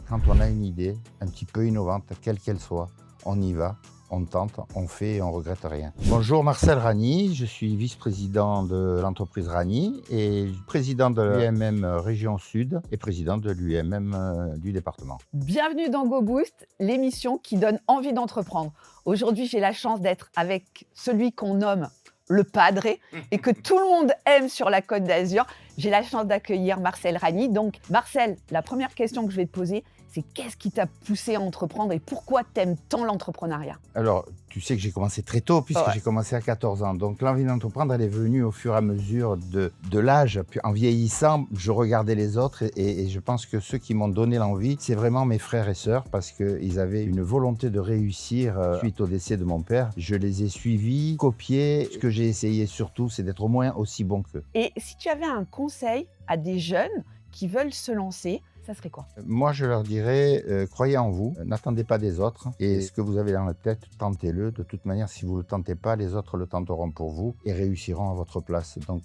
Quand on a une idée un petit peu innovante, quelle qu'elle soit, on y va, on tente, on fait et on ne regrette rien. Bonjour, Marcel Ragny, je suis vice-président de l'entreprise Ragny et président de l'UMM Région Sud et président de l'UMM du département. Bienvenue dans Go Boost, l'émission qui donne envie d'entreprendre. Aujourd'hui, j'ai la chance d'être avec celui qu'on nomme le padré et que tout le monde aime sur la Côte d'Azur. J'ai la chance d'accueillir Marcel Ragny. Donc, Marcel, la première question que je vais te poser, c'est qu'est-ce qui t'a poussé à entreprendre et pourquoi t'aimes tant l'entrepreneuriat? Alors, tu sais que j'ai commencé très tôt puisque Ouais. j'ai commencé à 14 ans. Donc l'envie d'entreprendre, elle est venue au fur et à mesure de l'âge. Puis en vieillissant, je regardais les autres et je pense que ceux qui m'ont donné l'envie, c'est vraiment mes frères et sœurs parce qu'ils avaient une volonté de réussir suite au décès de mon père. Je les ai suivis, copiés. Ce que j'ai essayé surtout, c'est d'être au moins aussi bon qu'eux. Et si tu avais un conseil à des jeunes qui veulent se lancer, ça serait quoi? Moi, je leur dirais, croyez en vous, n'attendez pas des autres. Et ce que vous avez dans la tête, tentez-le. De toute manière, si vous ne le tentez pas, les autres le tenteront pour vous et réussiront à votre place. Donc,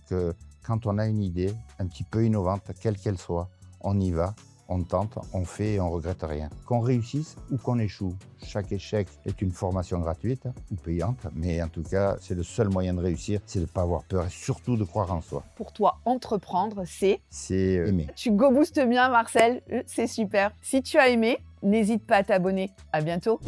quand on a une idée un petit peu innovante, quelle qu'elle soit, on y va, on tente, on fait et on ne regrette rien. Qu'on réussisse ou qu'on échoue. Chaque échec est une formation gratuite ou payante, mais en tout cas, c'est le seul moyen de réussir, c'est de ne pas avoir peur et surtout de croire en soi. Pour toi, entreprendre, c'est... C'est aimer. Tu go boostes bien, Marcel, c'est super. Si tu as aimé, n'hésite pas à t'abonner. À bientôt.